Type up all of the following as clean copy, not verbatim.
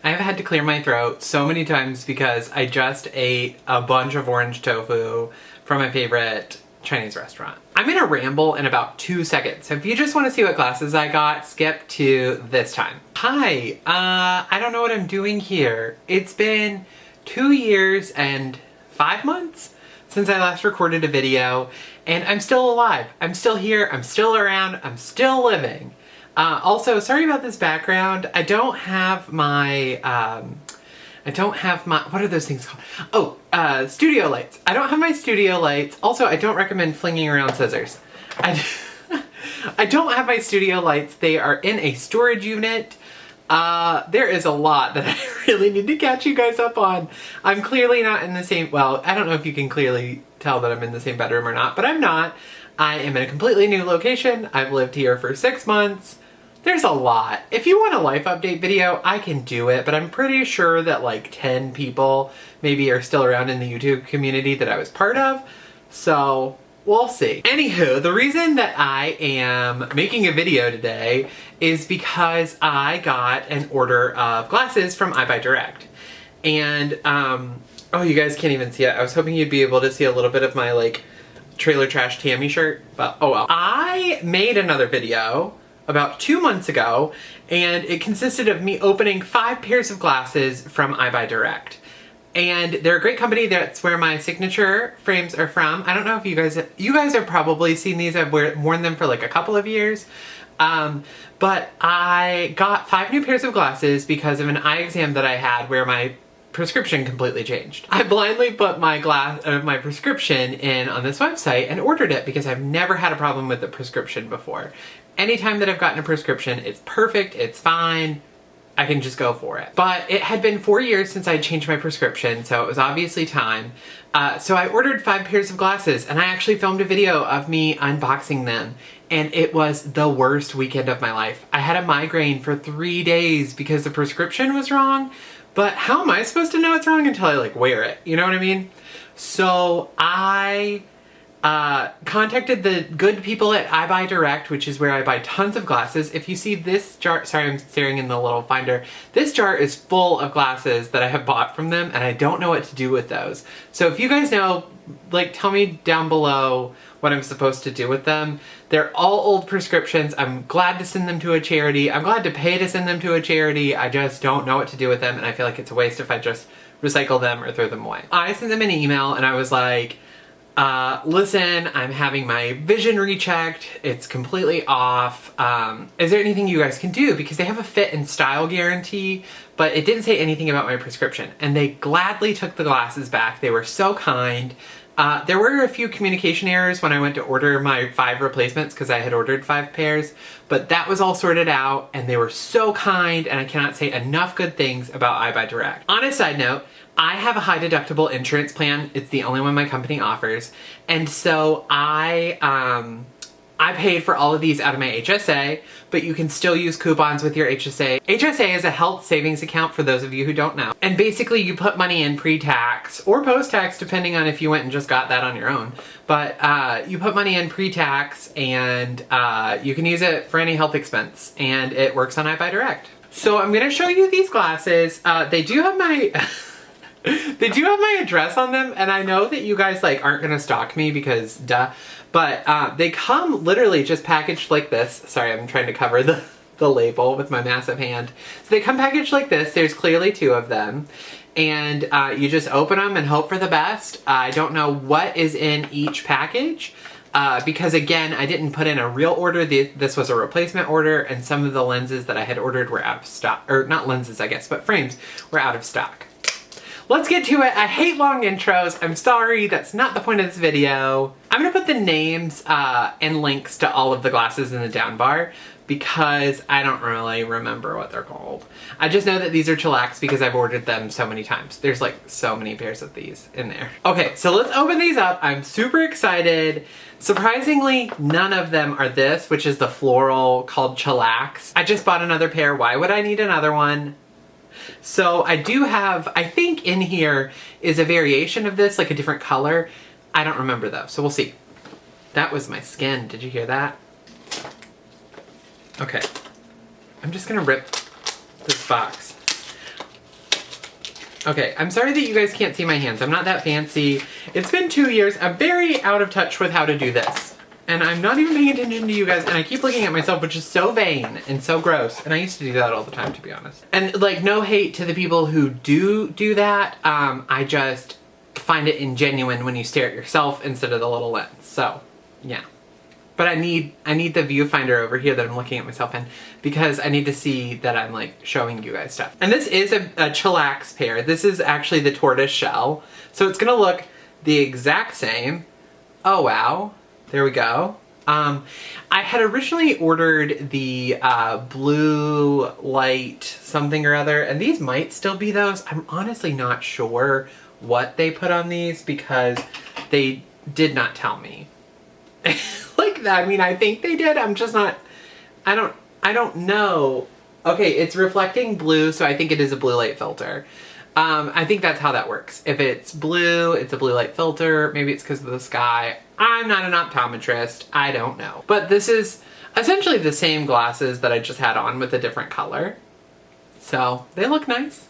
I have had to clear my throat so many times because I just ate a bunch of orange tofu from my favorite Chinese restaurant. I'm gonna ramble in about 2 seconds. So if you just want to see what glasses I got, skip to this time. Hi, I don't know what I'm doing here. It's been 2 years and 5 months since I last recorded a video, and I'm still alive. I'm still here, I'm still around, I'm still living. Also, sorry about this background. I don't have my, what are those things called? Oh, studio lights. I don't have my studio lights. Also, I don't recommend flinging around scissors. I don't have my studio lights. They are in a storage unit. There is a lot that I really need to catch you guys up on. I'm clearly not in the same, well, I don't know if you can clearly tell that I'm in the same bedroom or not, but I'm not. I am in a completely new location. I've lived here for 6 months. There's a lot. If you want a life update video, I can do it, but I'm pretty sure that like 10 people maybe are still around in the YouTube community that I was part of, so we'll see. Anywho, the reason that I am making a video today is because I got an order of glasses from EyeBuyDirect. And, oh, you guys can't even see it. I was hoping you'd be able to see a little bit of my like trailer trash Tammy shirt, but oh well. I made another video about 2 months ago, and it consisted of me opening 5 pairs of glasses from EyeBuyDirect. And they're a great company. That's where my signature frames are from. I don't know if you guys have probably seen these. I've worn them for like a couple of years. But I got 5 new pairs of glasses because of an eye exam that I had where my prescription completely changed. I blindly put my prescription in on this website and ordered it because I've never had a problem with the prescription before. Anytime that I've gotten a prescription, it's perfect, it's fine, I can just go for it. But it had been 4 years since I changed my prescription, so it was obviously time. So I ordered 5 pairs of glasses, and I actually filmed a video of me unboxing them, and it was the worst weekend of my life. I had a migraine for 3 days because the prescription was wrong, but how am I supposed to know it's wrong until I like wear it? You know what I mean? So I contacted the good people at EyeBuyDirect, which is where I buy tons of glasses. If you see this jar, sorry I'm staring in the little finder, this jar is full of glasses that I have bought from them, and I don't know what to do with those. So if you guys know, like, tell me down below what I'm supposed to do with them. They're all old prescriptions. I'm glad to send them to a charity. I'm glad to pay to send them to a charity. I just don't know what to do with them, and I feel like it's a waste if I just recycle them or throw them away. I sent them an email and I was like, listen, I'm having my vision rechecked. It's completely off. Is there anything you guys can do? Because they have a fit and style guarantee, but it didn't say anything about my prescription. And they gladly took the glasses back. They were so kind. There were a few communication errors when I went to order my 5 replacements because I had ordered 5 pairs, but that was all sorted out and they were so kind, and I cannot say enough good things about EyeBuyDirect. On a side note, I have a high deductible insurance plan. It's the only one my company offers. And so I paid for all of these out of my HSA, but you can still use coupons with your HSA. HSA is a health savings account for those of you who don't know. And basically you put money in pre-tax or post-tax, depending on if you went and just got that on your own. But you put money in pre-tax and you can use it for any health expense, and it works on EyeBuyDirect. So I'm gonna show you these glasses. They do have my they do have my address on them, and I know that you guys like aren't gonna stalk me because duh, but they come literally just packaged like this. Sorry, I'm trying to cover the label with my massive hand. So they come packaged like this. There's clearly 2 of them, and you just open them and hope for the best. I don't know what is in each package because again, I didn't put in a real order. This was a replacement order, and some of the lenses that I had ordered were out of stock, or not lenses I guess, but frames were out of stock. Let's get to it. I hate long intros. I'm sorry, that's not the point of this video. I'm gonna put the names and links to all of the glasses in the down bar because I don't really remember what they're called. I just know that these are chillax because I've ordered them so many times. There's like so many pairs of these in there. Okay, so let's open these up. I'm super excited. Surprisingly, none of them are this, which is the floral called chillax. I just bought another pair. Why would I need another one? So I do have, I think in here is a variation of this, like a different color. I don't remember though, so we'll see. That was my skin, did you hear that? Okay, I'm just gonna rip this box. Okay, I'm sorry that you guys can't see my hands. I'm not that fancy. It's been 2 years. I'm very out of touch with how to do this. And I'm not even paying attention to you guys, and I keep looking at myself, which is so vain and so gross. And I used to do that all the time, to be honest. And like, no hate to the people who do that. I just find it ingenuine when you stare at yourself instead of the little lens. So, yeah. But I need the viewfinder over here that I'm looking at myself in, because I need to see that I'm like showing you guys stuff. And this is a chillax pair. This is actually the tortoise shell. So it's gonna look the exact same. Oh wow, there we go. I had originally ordered the blue light something or other, and these might still be those. I'm honestly not sure what they put on these because they did not tell me. Like that, I mean, I think they did. I'm just not, I don't know. Okay, it's reflecting blue, so I think it is a blue light filter. I think that's how that works. If it's blue, it's a blue light filter. Maybe it's because of the sky. I'm not an optometrist. I don't know. But this is essentially the same glasses that I just had on with a different color. So they look nice.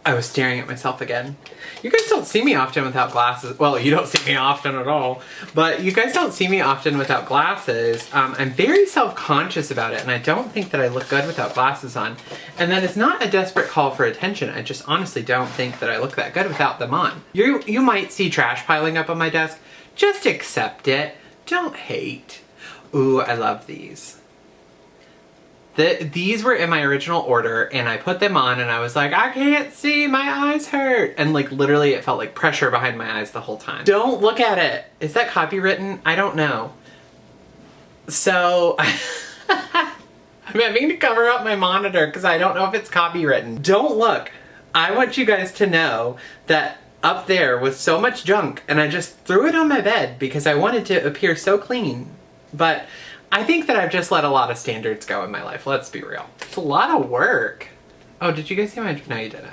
I was staring at myself again. You guys don't see me often without glasses. Well, you don't see me often at all, but you guys don't see me often without glasses. I'm very self-conscious about it, and I don't think that I look good without glasses on. And that is not a desperate call for attention. I just honestly don't think that I look that good without them on. You might see trash piling up on my desk. Just accept it. Don't hate. Ooh, I love these. These were in my original order, and I put them on and I was like, I can't see, my eyes hurt. And like literally it felt like pressure behind my eyes the whole time. Don't look at it. Is that copywritten? I don't know. So I'm having to cover up my monitor because I don't know if it's copywritten. Don't look. I want you guys to know that up there was so much junk, and I just threw it on my bed because I wanted to appear so clean. But I think that I've just let a lot of standards go in my life. Let's be real. It's a lot of work. Oh, did you guys see my... No, you didn't.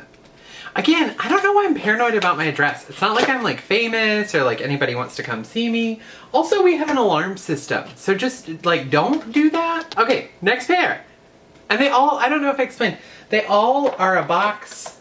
Again, I don't know why I'm paranoid about my address. It's not like I'm like famous or like anybody wants to come see me. Also, we have an alarm system. So just like, don't do that. Okay, next pair. And they all, I don't know if I explained, they all are a box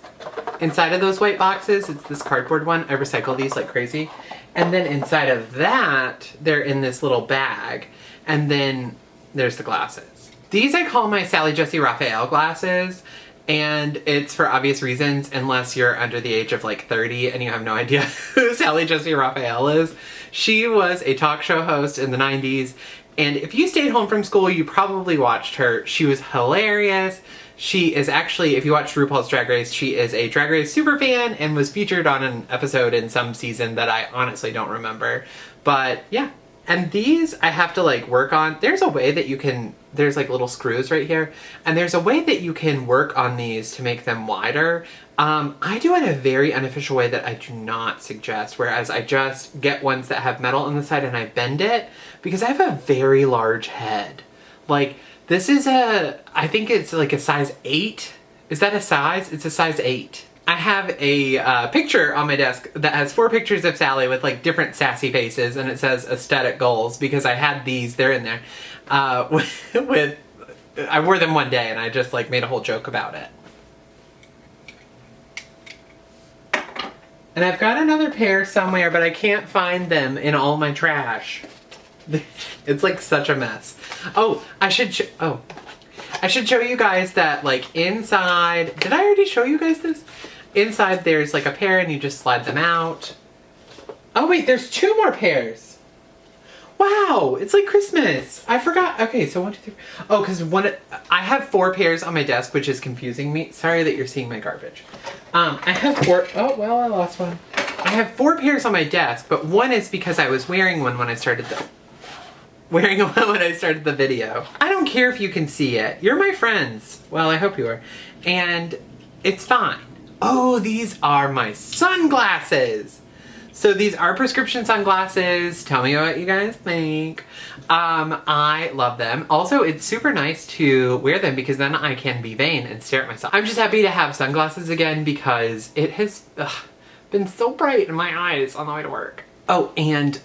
inside of those white boxes. It's this cardboard one. I recycle these like crazy. And then inside of that, they're in this little bag. And then there's the glasses. These I call my Sally Jessy Raphael glasses, and it's for obvious reasons unless you're under the age of like 30 and you have no idea who Sally Jessy Raphael is. She was a talk show host in the 90s, and if you stayed home from school, you probably watched her. She was hilarious. She is actually, if you watch RuPaul's Drag Race, she is a Drag Race superfan and was featured on an episode in some season that I honestly don't remember. But yeah. And these I have to like work on. There's a way that you can, there's like little screws right here. And there's a way that you can work on these to make them wider. I do it in a very unofficial way that I do not suggest. Whereas I just get ones that have metal on the side and I bend it because I have a very large head. Like this is I think it's like a size 8. Is that a size? It's a size 8. I have a picture on my desk that has 4 pictures of Sally with like different sassy faces, and it says aesthetic goals because I had these, they're in there, with I wore them one day and I just like made a whole joke about it. And I've got another pair somewhere, but I can't find them in all my trash. It's like such a mess. Oh, I should show you guys that like inside, did I already show you guys this? Inside there's like a pair and you just slide them out. Oh wait, there's 2 more pairs. Wow, it's like Christmas. I forgot. Okay, so 1, 2, 3. Oh, because I have 4 pairs on my desk, which is confusing me. Sorry that you're seeing my garbage. I have 4, oh well, I lost one. I have 4 pairs on my desk, but one is because I was wearing one when I started the video. I don't care if you can see it. You're my friends. Well, I hope you are. And it's fine. Oh, these are my sunglasses. So these are prescription sunglasses. Tell me what you guys think. I love them. Also, it's super nice to wear them because then I can be vain and stare at myself. I'm just happy to have sunglasses again because it has been so bright in my eyes on the way to work. Oh, and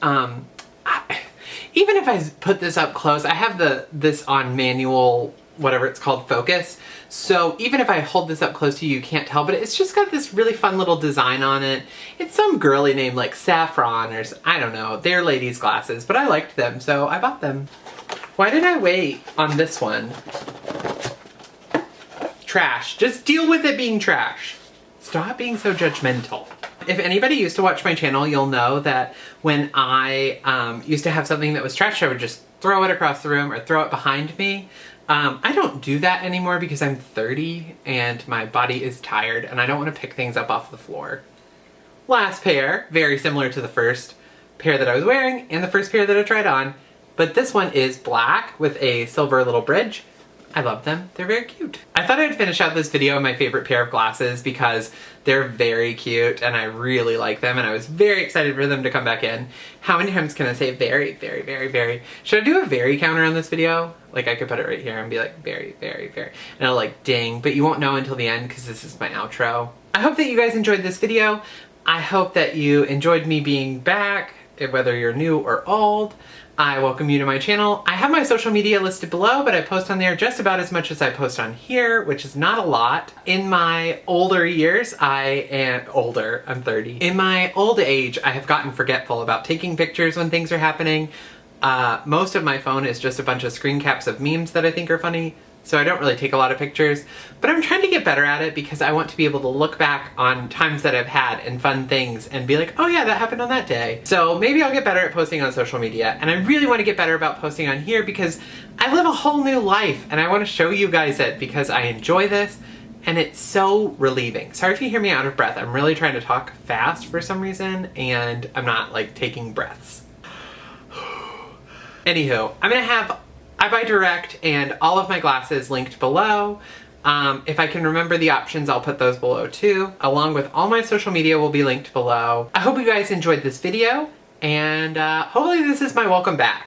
even if I put this up close, I have this on manual, whatever it's called, focus. So even if I hold this up close to you, you can't tell, but it's just got this really fun little design on it. It's some girly name like Saffron or I don't know. They're ladies' glasses, but I liked them, so I bought them. Why did I wait on this one? Trash. Just deal with it being trash. Stop being so judgmental. If anybody used to watch my channel, you'll know that when I used to have something that was trash, I would just throw it across the room or throw it behind me. I don't do that anymore because I'm 30 and my body is tired and I don't want to pick things up off the floor. Last pair, very similar to the first pair that I was wearing and the first pair that I tried on, but this one is black with a silver little bridge. I love them. They're very cute. I thought I'd finish out this video on my favorite pair of glasses because they're very cute and I really like them and I was very excited for them to come back in. How many times can I say very, very, very, very? Should I do a very counter on this video? Like I could put it right here and be like very, very, very. And it'll like ding, but you won't know until the end because this is my outro. I hope that you guys enjoyed this video. I hope that you enjoyed me being back, whether you're new or old. I welcome you to my channel. I have my social media listed below, but I post on there just about as much as I post on here, which is not a lot. In my older years, I am older, I'm 30. In my old age, I have gotten forgetful about taking pictures when things are happening. Most of my phone is just a bunch of screen caps of memes that I think are funny, so I don't really take a lot of pictures, but I'm trying to get better at it because I want to be able to look back on times that I've had and fun things and be like, oh yeah, that happened on that day. So maybe I'll get better at posting on social media, and I really want to get better about posting on here because I live a whole new life and I want to show you guys it because I enjoy this and it's so relieving. Sorry if you hear me out of breath. I'm really trying to talk fast for some reason and I'm not like taking breaths. Anywho, I'm gonna have EyeBuyDirect and all of my glasses linked below. If I can remember the options, I'll put those below too. Along with all my social media will be linked below. I hope you guys enjoyed this video and hopefully this is my welcome back.